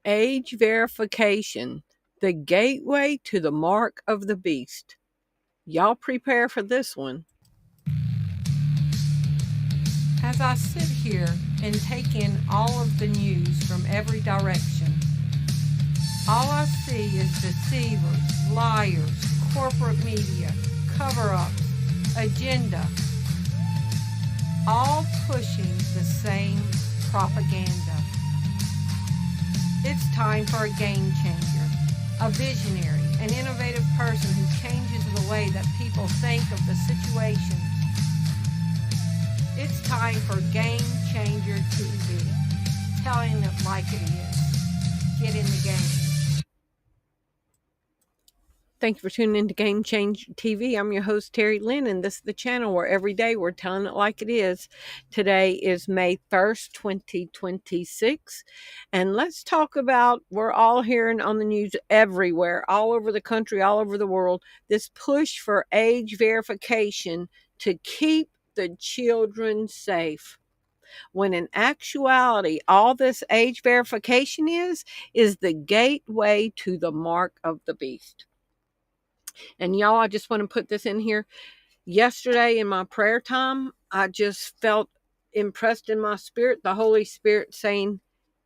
Age verification, the gateway to the mark of the beast. Y'all prepare for this one. As I sit here and take in all of the news from every direction, all I see is deceivers, liars, corporate media, cover-ups, agenda, all pushing the same propaganda. It's time for a game changer, a visionary, an innovative person who changes the way that people think of the situations. It's time for Game Changer TV, telling it like it is. Get in the game. Thank you for tuning in to Game Change TV. I'm your host, Terri Lynn, and this is the channel where every day we're telling it like it is. Today is May 1st, 2026, and let's talk about, we're all hearing on the news everywhere, all over the country, all over the world, this push for age verification to keep the children safe. When in actuality, all this age verification is the gateway to the mark of the beast. And y'all, I just want to put this in here. Yesterday in my prayer time, I just felt impressed in my spirit, the Holy Spirit saying,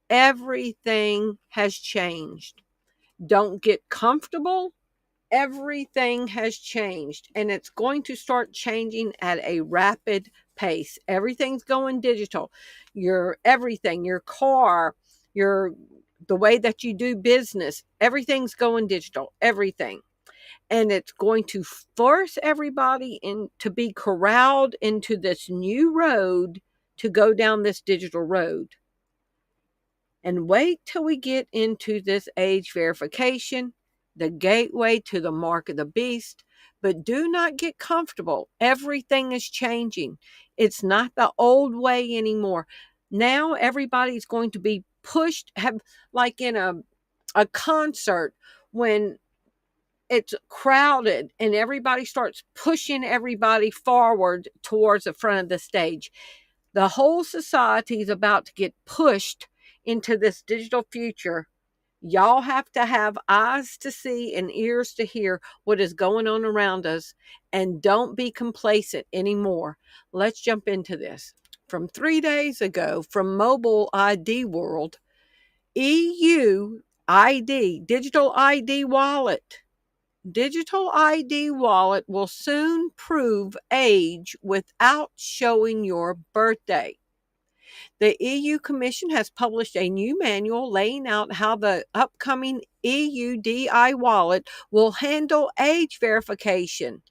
everything has changed. Don't get comfortable. Everything has changed, and it's going to start changing at a rapid pace. Everything's going digital. Your everything, your car, the way that you do business, everything's going digital. Everything. And it's going to force everybody to be corralled into this new road to go down this digital road. And wait till we get into this age verification, the gateway to the mark of the beast. But do not get comfortable. Everything is changing. It's not the old way anymore. Now everybody's going to be pushed, like in a concert when it's crowded and everybody starts pushing everybody forward towards the front of the stage. The whole society is about to get pushed into this digital future. Y'all have to have eyes to see and ears to hear what is going on around us, and don't be complacent anymore. Let's jump into this. From 3 days ago, from Mobile ID World, EU ID, digital ID wallet. Digital ID wallet will soon prove age without showing your birthday. The EU Commission has published a new manual laying out how the upcoming EU DI wallet will handle age verification.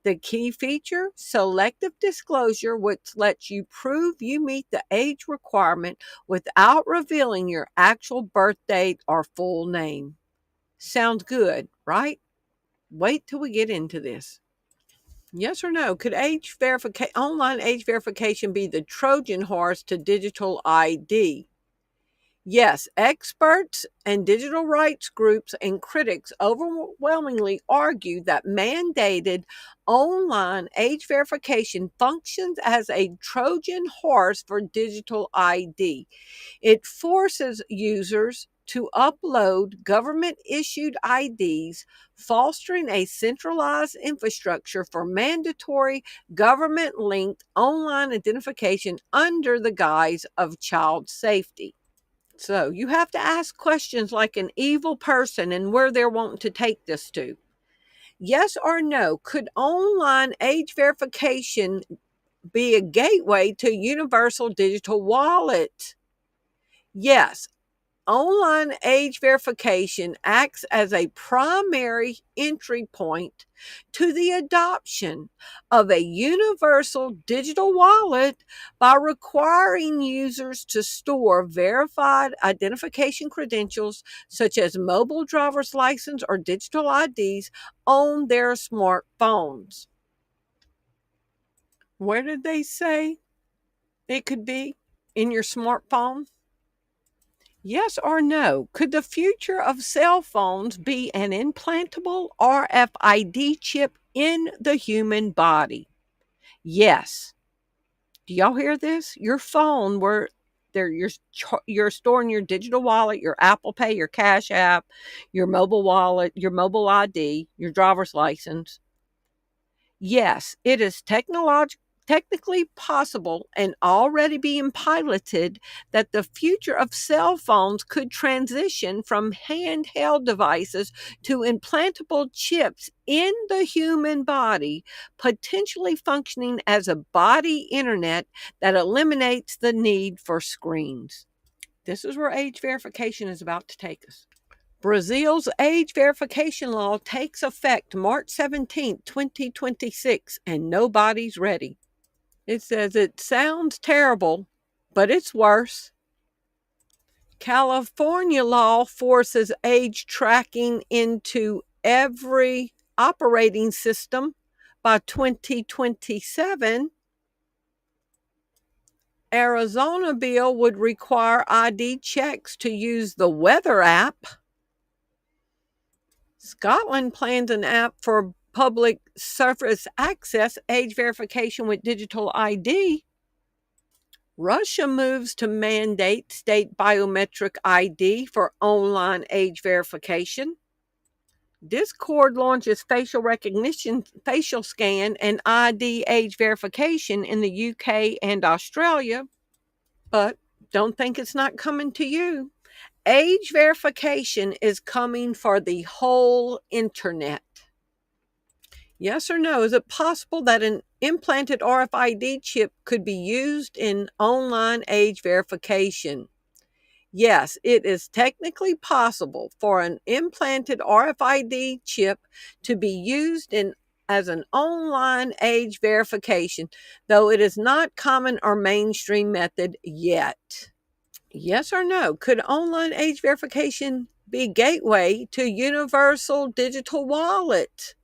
The key feature, selective disclosure, which lets you prove you meet the age requirement without revealing your actual birth date or full name. Sounds good, right? Wait till we get into this. Yes or no? Could online age verification be the Trojan horse to digital ID? Yes, experts and digital rights groups and critics overwhelmingly argue that mandated online age verification functions as a Trojan horse for digital ID. It forces users to upload government-issued IDs, fostering a centralized infrastructure for mandatory government-linked online identification under the guise of child safety. So you have to ask questions like an evil person and where they're wanting to take this to. Yes or no, could online age verification be a gateway to universal digital wallet? Yes. Online age verification acts as a primary entry point to the adoption of a universal digital wallet by requiring users to store verified identification credentials such as mobile driver's license or digital IDs on their smartphones. Where did they say it could be? In your smartphone? Yes or no? Could the future of cell phones be an implantable RFID chip in the human body? Yes. Do y'all hear this? Your phone, where You're storing your digital wallet, your Apple Pay, your Cash App, your mobile wallet, your mobile ID, your driver's license. Yes, it is technically possible and already being piloted that the future of cell phones could transition from handheld devices to implantable chips in the human body, potentially functioning as a body internet that eliminates the need for screens. This is where age verification is about to take us. Brazil's age verification law takes effect March 17, 2026, and nobody's ready. It says it sounds terrible, but it's worse. California law forces age tracking into every operating system by 2027. Arizona bill would require ID checks to use the weather app. Scotland plans an app for public surface access age verification with digital ID. Russia moves to mandate state biometric ID for online age verification. Discord launches facial recognition, facial scan, and ID age verification in the UK and Australia. But don't think it's not coming to you. Age verification is coming for the whole internet. Yes or no? Is it possible that an implanted RFID chip could be used in online age verification? Yes, it is technically possible for an implanted RFID chip to be used as an online age verification, though it is not common or mainstream method yet. Yes or no? Could online age verification be gateway to universal digital wallet?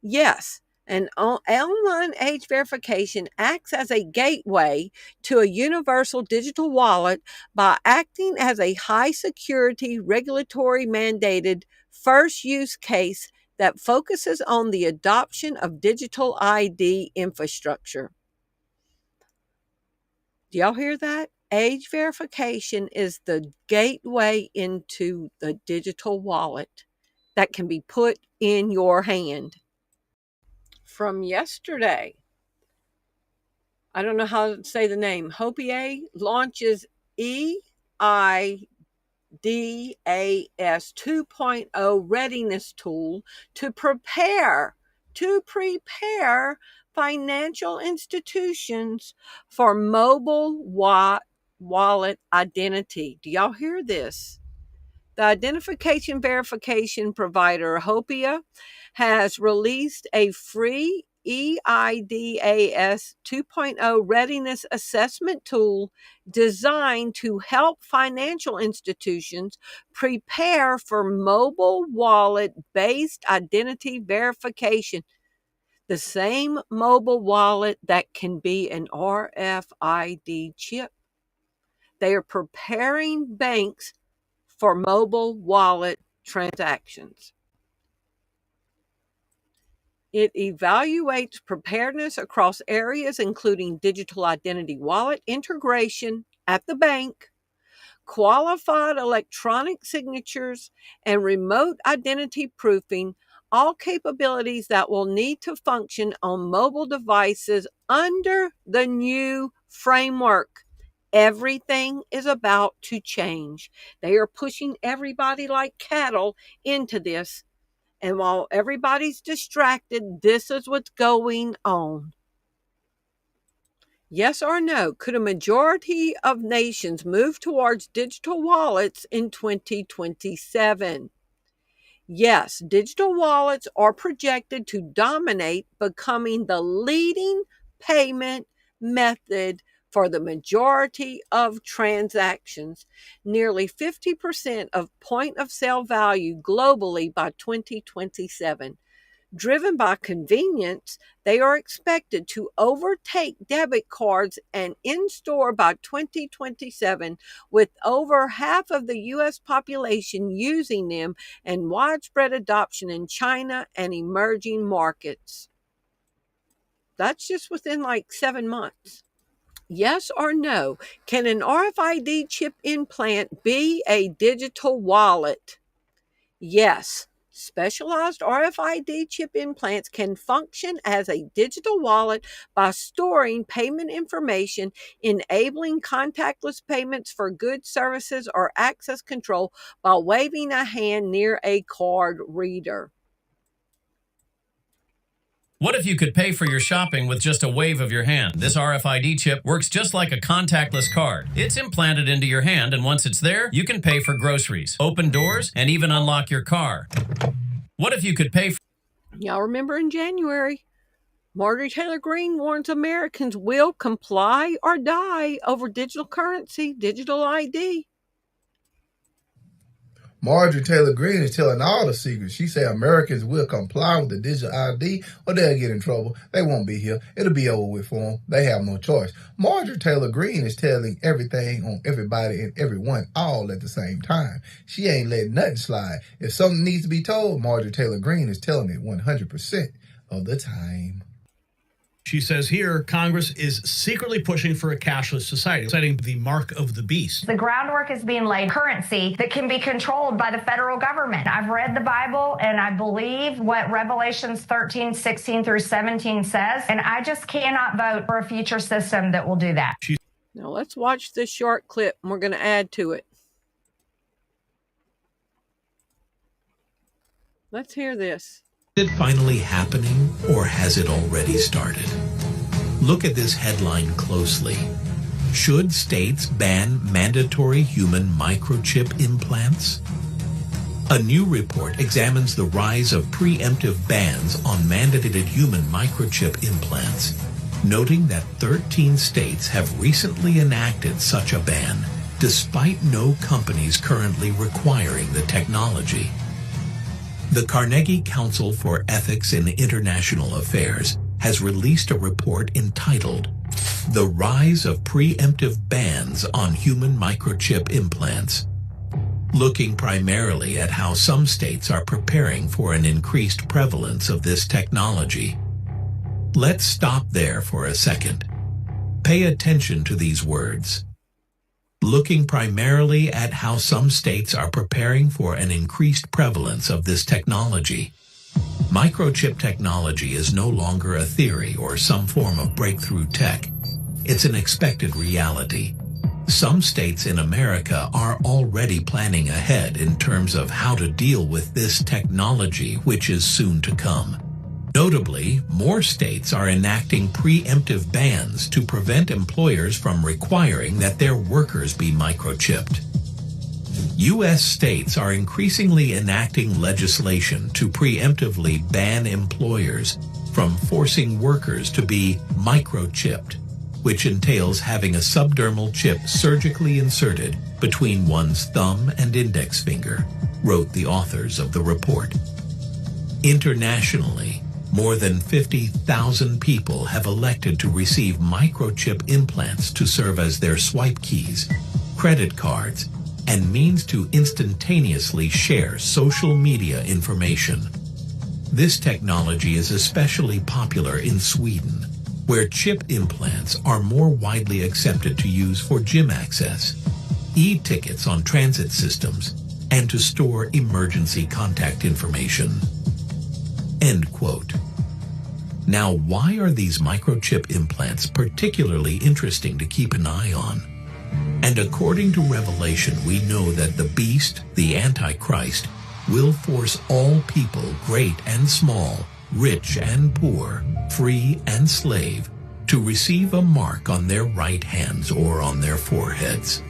Yes, an online age verification acts as a gateway to a universal digital wallet by acting as a high security, regulatory mandated first use case that focuses on the adoption of digital ID infrastructure. Do y'all hear that? Age verification is the gateway into the digital wallet that can be put in your hand. From yesterday, I don't know how to say the name, Hopier launches EIDAS 2.0 readiness tool to prepare financial institutions for mobile wallet identity. Do y'all hear this? The identification verification provider Hopia has released a free EIDAS 2.0 readiness assessment tool designed to help financial institutions prepare for mobile wallet based identity verification. The same mobile wallet that can be an RFID chip. They are preparing banks for mobile wallet transactions. It evaluates preparedness across areas including digital identity wallet integration at the bank, qualified electronic signatures, and remote identity proofing, all capabilities that will need to function on mobile devices under the new framework. Everything is about to change. They are pushing everybody like cattle into this. And while everybody's distracted, this is what's going on. Yes or no? Could a majority of nations move towards digital wallets in 2027? Yes, digital wallets are projected to dominate, becoming the leading payment method for the majority of transactions, nearly 50% of point of sale value globally by 2027. Driven by convenience, they are expected to overtake debit cards and in-store by 2027, with over half of the U.S. population using them and widespread adoption in China and emerging markets. That's just within like 7 months. Yes or no? Can an RFID chip implant be a digital wallet? Yes. Specialized RFID chip implants can function as a digital wallet by storing payment information, enabling contactless payments for goods, services, or access control by waving a hand near a card reader. What if you could pay for your shopping with just a wave of your hand? This RFID chip works just like a contactless card. It's implanted into your hand, and once it's there, you can pay for groceries, open doors, and even unlock your car. What if you could pay for... Y'all remember in January, Marjorie Taylor Greene warns Americans will comply or die over digital currency, digital ID. Marjorie Taylor Greene is telling all the secrets. She said Americans will comply with the digital ID or they'll get in trouble. They won't be here. It'll be over with for them. They have no choice. Marjorie Taylor Greene is telling everything on everybody and everyone all at the same time. She ain't letting nothing slide. If something needs to be told, Marjorie Taylor Greene is telling it 100% of the time. She says here, Congress is secretly pushing for a cashless society, citing the mark of the beast. The groundwork is being laid, currency that can be controlled by the federal government. I've read the Bible, and I believe what Revelations 13, 16 through 17 says, and I just cannot vote for a future system that will do that. Now let's watch this short clip, and we're going to add to it. Let's hear this. Is it finally happening, or has it already started? Look at this headline closely. Should states ban mandatory human microchip implants? A new report examines the rise of preemptive bans on mandated human microchip implants, noting that 13 states have recently enacted such a ban, despite no companies currently requiring the technology. The Carnegie Council for Ethics in International Affairs has released a report entitled The Rise of Preemptive Bans on Human Microchip Implants, looking primarily at how some states are preparing for an increased prevalence of this technology. Let's stop there for a second. Pay attention to these words. Looking primarily at how some states are preparing for an increased prevalence of this technology. Microchip technology is no longer a theory or some form of breakthrough tech. It's an expected reality. Some states in America are already planning ahead in terms of how to deal with this technology, which is soon to come. Notably, more states are enacting preemptive bans to prevent employers from requiring that their workers be microchipped. U.S. states are increasingly enacting legislation to preemptively ban employers from forcing workers to be microchipped, which entails having a subdermal chip surgically inserted between one's thumb and index finger, wrote the authors of the report. Internationally, more than 50,000 people have elected to receive microchip implants to serve as their swipe keys, credit cards, and means to instantaneously share social media information. This technology is especially popular in Sweden, where chip implants are more widely accepted to use for gym access, e-tickets on transit systems, and to store emergency contact information. End quote. Now, why are these microchip implants particularly interesting to keep an eye on? And according to Revelation, we know that the beast, the Antichrist, will force all people, great and small, rich and poor, free and slave, to receive a mark on their right hands or on their foreheads.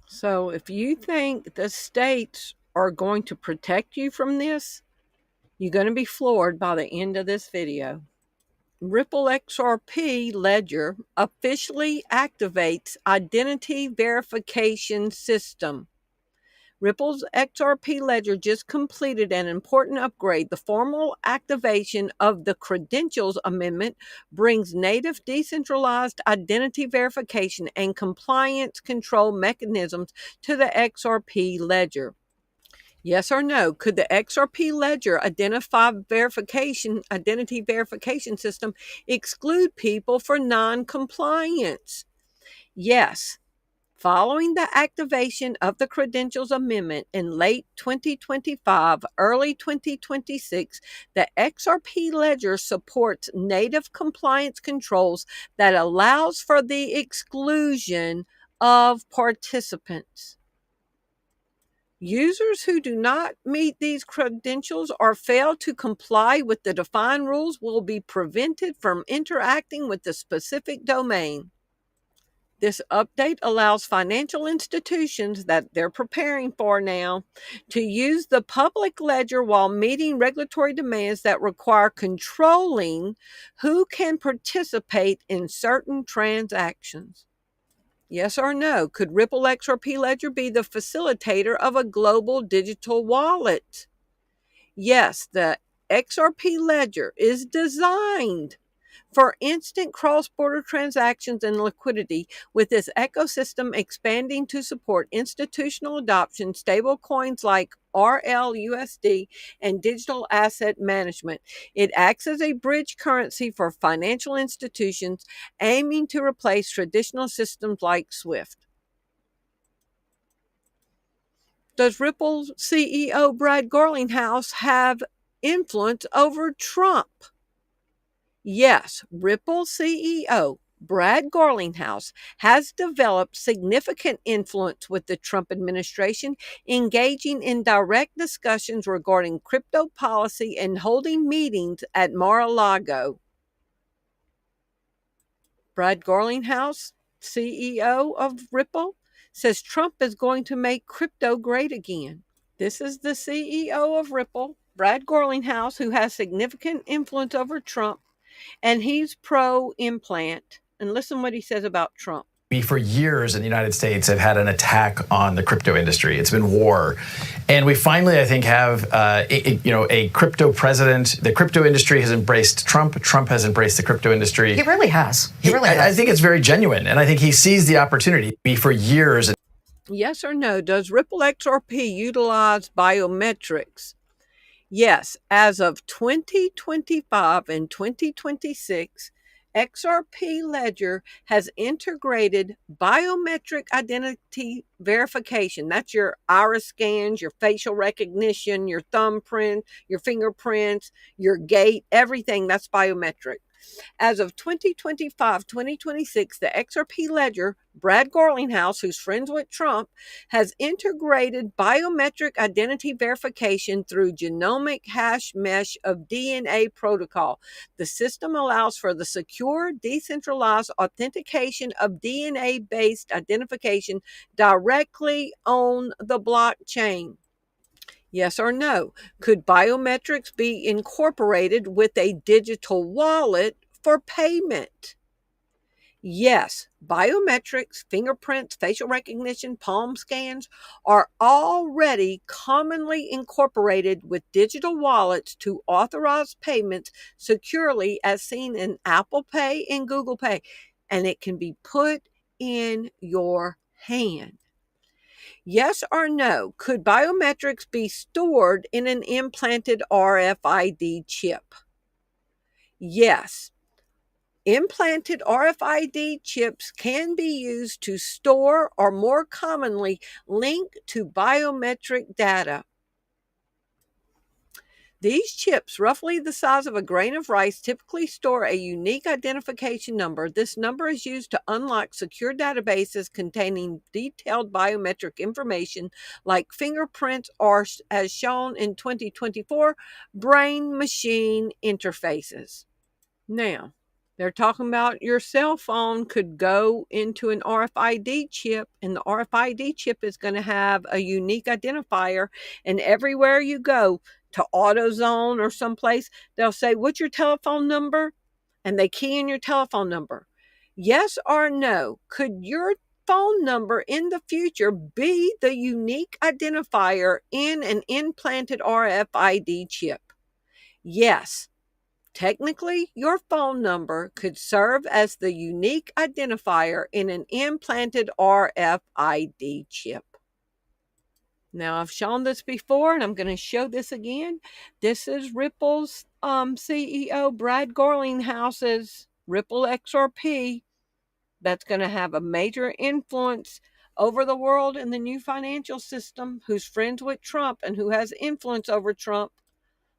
So if you think the states are going to protect you from this, you're going to be floored by the end of this video. Ripple XRP Ledger officially activates identity verification system. Ripple's XRP Ledger just completed an important upgrade. The formal activation of the Credentials Amendment brings native decentralized identity verification and compliance control mechanisms to the XRP Ledger. Yes or no? Could the XRP ledger identity verification system exclude people for non-compliance? Yes. Following the activation of the Credentials Amendment in late 2025, early 2026, the XRP ledger supports native compliance controls that allows for the exclusion of participants. Users who do not meet these credentials or fail to comply with the defined rules will be prevented from interacting with the specific domain. This update allows financial institutions that they're preparing for now to use the public ledger while meeting regulatory demands that require controlling who can participate in certain transactions. Yes or no? Could Ripple XRP Ledger be the facilitator of a global digital wallet? Yes, the XRP Ledger is designed for instant cross-border transactions and liquidity, with this ecosystem expanding to support institutional adoption, stable coins like RLUSD, and digital asset management. It acts as a bridge currency for financial institutions, aiming to replace traditional systems like SWIFT. Does Ripple CEO Brad Garlinghouse have influence over Trump? Yes, Ripple CEO Brad Garlinghouse has developed significant influence with the Trump administration, engaging in direct discussions regarding crypto policy and holding meetings at Mar-a-Lago. Brad Garlinghouse, CEO of Ripple, says Trump is going to make crypto great again. This is the CEO of Ripple, Brad Garlinghouse, who has significant influence over Trump, and he's pro-implant. And listen what he says about Trump. We, for years in the United States, have had an attack on the crypto industry. It's been war. And we finally, I think, have a crypto president. The crypto industry has embraced Trump. Trump has embraced the crypto industry. He really has. He really has. I think it's very genuine. And I think he sees the opportunity. We, for years. Yes or no? Does Ripple XRP utilize biometrics? Yes, as of 2025 and 2026, XRP Ledger has integrated biometric identity verification. That's your iris scans, your facial recognition, your thumbprint, your fingerprints, your gait, everything that's biometric. As of 2025-2026, the XRP Ledger, Brad Garlinghouse, who's friends with Trump, has integrated biometric identity verification through genomic hash mesh of DNA protocol. The system allows for the secure, decentralized authentication of DNA-based identification directly on the blockchain. Yes or no? Could biometrics be incorporated with a digital wallet for payment? Yes, biometrics, fingerprints, facial recognition, palm scans are already commonly incorporated with digital wallets to authorize payments securely, as seen in Apple Pay and Google Pay, and it can be put in your hand. Yes or no? Could biometrics be stored in an implanted RFID chip? Yes. Implanted RFID chips can be used to store, or more commonly, link to biometric data. These chips, roughly the size of a grain of rice, typically store a unique identification number. This number is used to unlock secure databases containing detailed biometric information like fingerprints or, as shown in 2024, brain-machine interfaces. Now, they're talking about your cell phone could go into an RFID chip, and the RFID chip is going to have a unique identifier, and everywhere you go, to AutoZone or someplace, they'll say, what's your telephone number? And they key in your telephone number. Yes or no? Could your phone number in the future be the unique identifier in an implanted RFID chip? Yes. Technically, your phone number could serve as the unique identifier in an implanted RFID chip. Now, I've shown this before, and I'm going to show this again. This is Ripple's CEO, Brad Garlinghouse's Ripple XRP. That's going to have a major influence over the world in the new financial system, who's friends with Trump and who has influence over Trump.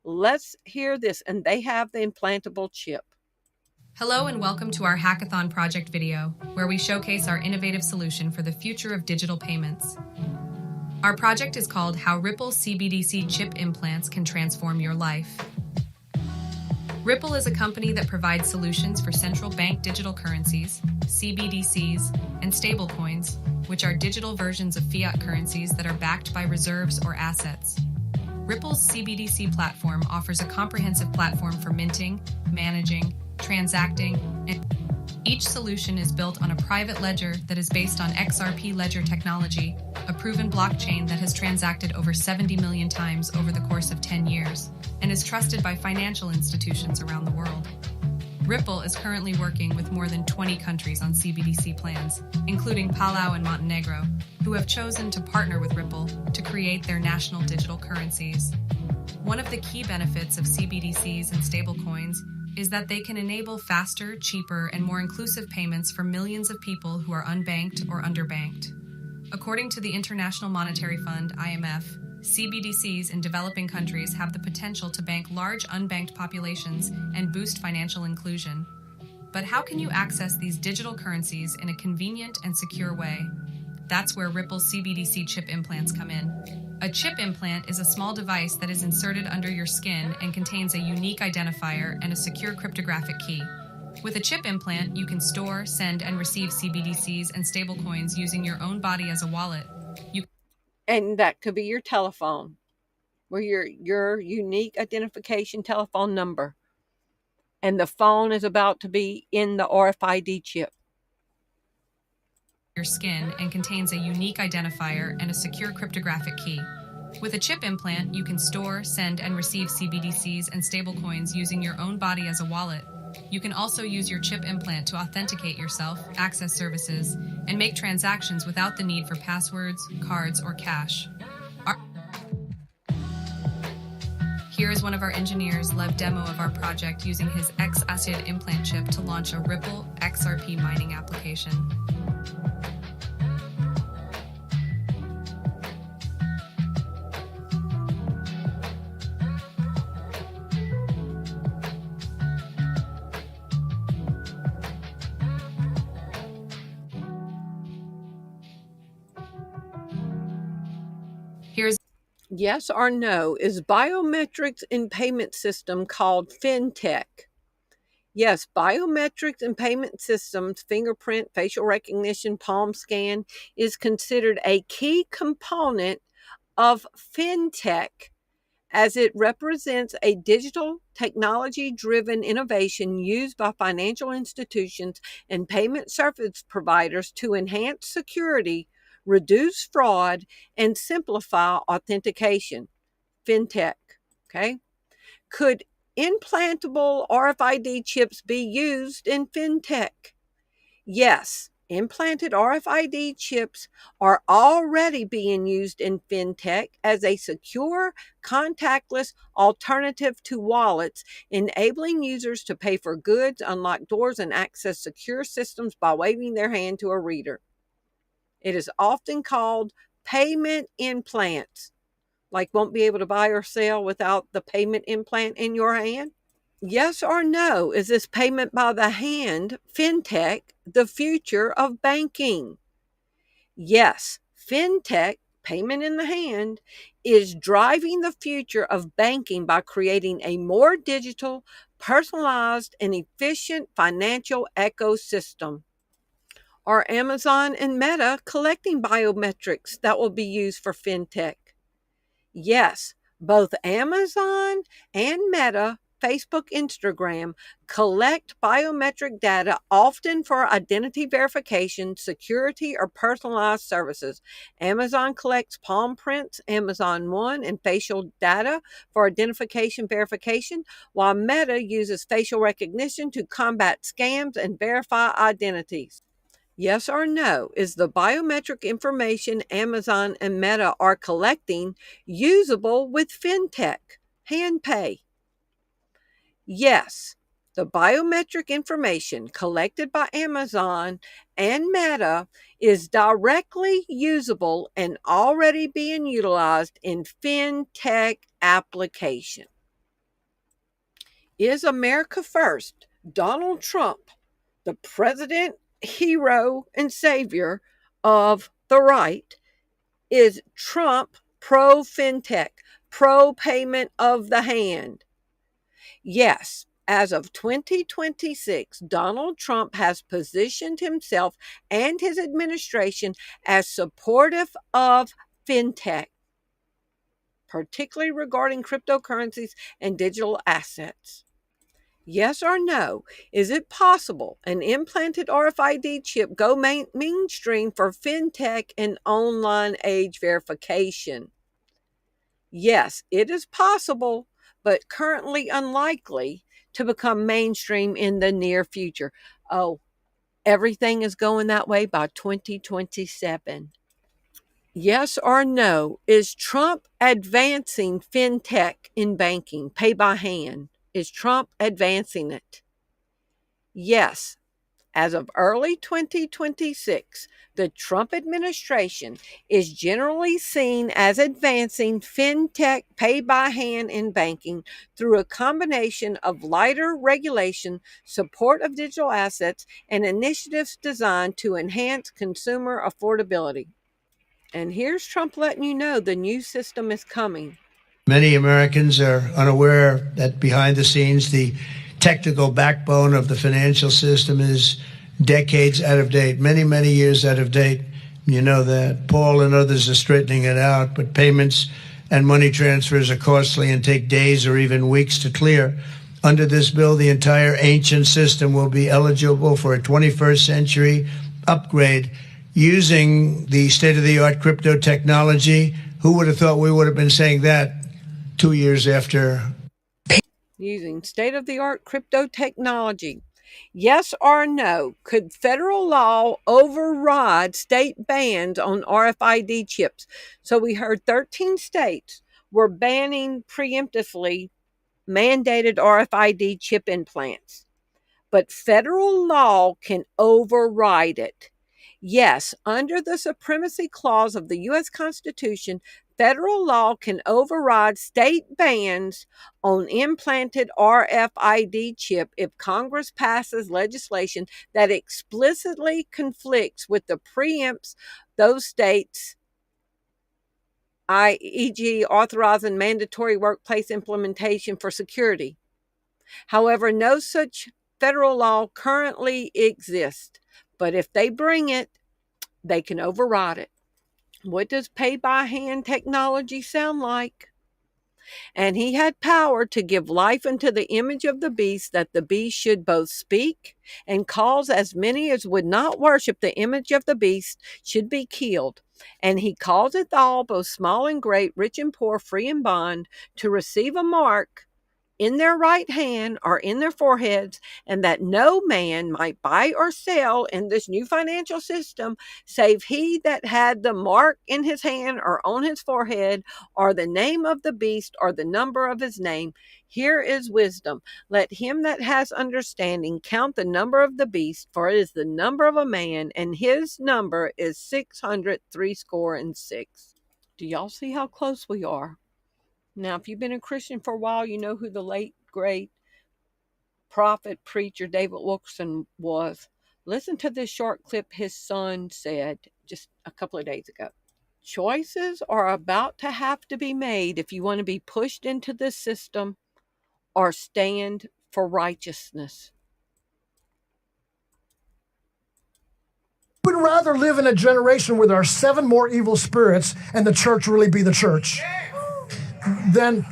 Let's hear this. And they have the implantable chip. Hello and welcome to our Hackathon project video, where we showcase our innovative solution for the future of digital payments. Our project is called How Ripple CBDC Chip Implants Can Transform Your Life. Ripple is a company that provides solutions for central bank digital currencies, CBDCs, and stablecoins, which are digital versions of fiat currencies that are backed by reserves or assets. Ripple's CBDC platform offers a comprehensive platform for minting, managing, transacting, and each solution is built on a private ledger that is based on XRP ledger technology, a proven blockchain that has transacted over 70 million times over the course of 10 years, and is trusted by financial institutions around the world. Ripple is currently working with more than 20 countries on CBDC plans, including Palau and Montenegro, who have chosen to partner with Ripple to create their national digital currencies. One of the key benefits of CBDCs and stablecoins is that they can enable faster, cheaper, and more inclusive payments for millions of people who are unbanked or underbanked. According to the International Monetary Fund, IMF, CBDCs in developing countries have the potential to bank large unbanked populations and boost financial inclusion. But how can you access these digital currencies in a convenient and secure way? That's where Ripple's CBDC chip implants come in. A chip implant is a small device that is inserted under your skin and contains a unique identifier and a secure cryptographic key. With a chip implant, you can store, send, and receive CBDCs and stablecoins using your own body as a wallet. And that could be your telephone, or your unique identification telephone number. And the phone is about to be in the RFID chip. Your skin and contains a unique identifier and a secure cryptographic key. With a chip implant, you can store, send, and receive CBDCs and stablecoins using your own body as a wallet. You can also use your chip implant to authenticate yourself, access services, and make transactions without the need for passwords, cards, or cash. Here is one of our engineers' live demo of our project using his X-Acid implant chip to launch a Ripple XRP mining application. Yes or no, is biometrics in payment system called fintech? Yes, biometrics in payment systems, fingerprint, facial recognition, palm scan, is considered a key component of fintech, as it represents a digital technology-driven innovation used by financial institutions and payment service providers to enhance security, reduce fraud, and simplify authentication. Fintech, okay? Could implantable RFID chips be used in fintech? Yes, implanted RFID chips are already being used in fintech as a secure, contactless alternative to wallets, enabling users to pay for goods, unlock doors, and access secure systems by waving their hand to a reader. It is often called payment implants. Like won't be able to buy or sell without the payment implant in your hand? Yes or no, is this payment by the hand, fintech, the future of banking? Yes, fintech, payment in the hand, is driving the future of banking by creating a more digital, personalized, and efficient financial ecosystem. Are Amazon and Meta collecting biometrics that will be used for fintech? Yes, both Amazon and Meta, Facebook, Instagram collect biometric data often for identity verification, security, or personalized services. Amazon collects palm prints, Amazon One, and facial data for identification verification, while Meta uses facial recognition to combat scams and verify identities. Yes or no? Is the biometric information Amazon and Meta are collecting usable with fintech, hand pay? Yes, the biometric information collected by Amazon and Meta is directly usable and already being utilized in fintech application. Is America First, Donald Trump, the president, hero, and savior of the right? Is Trump pro fintech, pro payment of the hand? Yes, as of 2026, Donald Trump has positioned himself and his administration as supportive of fintech, particularly regarding cryptocurrencies and digital assets. Yes or no? Is it possible an implanted RFID chip go mainstream for fintech and online age verification? Yes, it is possible, but currently unlikely to become mainstream in the near future. Oh, everything is going that way by 2027. Yes or no? Is Trump advancing fintech in banking, pay by hand? Is Trump advancing it? Yes. As of early 2026, the Trump administration is generally seen as advancing fintech pay by hand in banking through a combination of lighter regulation, support of digital assets, and initiatives designed to enhance consumer affordability. And here's Trump letting you know the new system is coming. Many Americans are unaware that behind the scenes, the technical backbone of the financial system is decades out of date, many, many years out of date. You know that. Paul and others are straightening it out, but payments and money transfers are costly and take days or even weeks to clear. Under this bill, the entire ancient system will be eligible for a 21st century upgrade using the state-of-the-art crypto technology. Who would have thought we would have been saying that 2 years after? Using state-of-the-art crypto technology. Yes or no? Could federal law override state bans on RFID chips? So we heard 13 states were banning preemptively mandated RFID chip implants, but federal law can override it. Yes, under the Supremacy Clause of the U.S. Constitution, federal law can override state bans on implanted RFID chip if Congress passes legislation that explicitly conflicts with the preempts those states, e.g., authorizing mandatory workplace implementation for security. However, no such federal law currently exists, but if they bring it, they can override it. What does pay by hand technology sound like? And he had power to give life unto the image of the beast, that the beast should both speak and cause as many as would not worship the image of the beast should be killed. And he causeth all, both small and great, rich and poor, free and bond, to receive a mark in their right hand or in their foreheads, and that no man might buy or sell in this new financial system save he that had the mark in his hand or on his forehead, or the name of the beast, or the number of his name. Here is wisdom. Let him that has understanding count the number of the beast, for it is the number of a man, and his number is 666. Do y'all see how close we are? Now, if you've been a Christian for a while, you know who the late, great prophet, preacher David Wilkerson was. Listen to this short clip his son said just a couple of days ago. Choices are about to have to be made if you want to be pushed into this system or stand for righteousness. We'd rather live in a generation where there are 7 more evil spirits and the church really be the church than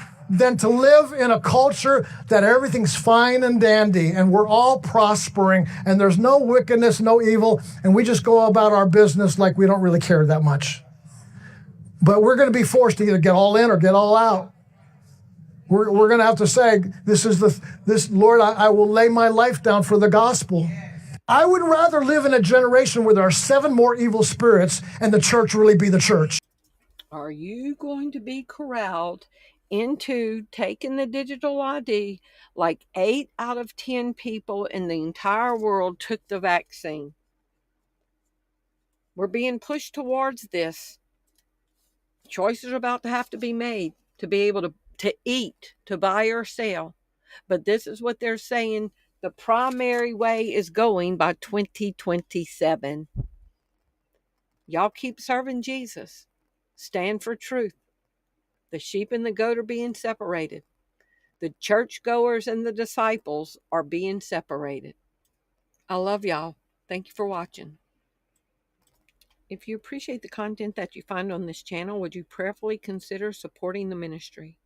to live in a culture that everything's fine and dandy and we're all prospering and there's no wickedness, no evil, and we just go about our business like we don't really care that much. But we're going to be forced to either get all in or get all out. We're going to have to say, this Lord, I will lay my life down for the gospel. I would rather live in a generation where there are 7 more evil spirits and the church really be the church. Are you going to be corralled into taking the digital ID like 8 out of 10 people in the entire world took the vaccine? We're being pushed towards this. Choices are about to have to be made to be able to eat, to buy or sell. But this is what they're saying the primary way is going by 2027. Y'all keep serving Jesus. Stand for truth. The sheep and the goat are being separated. The churchgoers and the disciples are being separated. I love y'all. Thank you for watching. If you appreciate the content that you find on this channel, would you prayerfully consider supporting the ministry?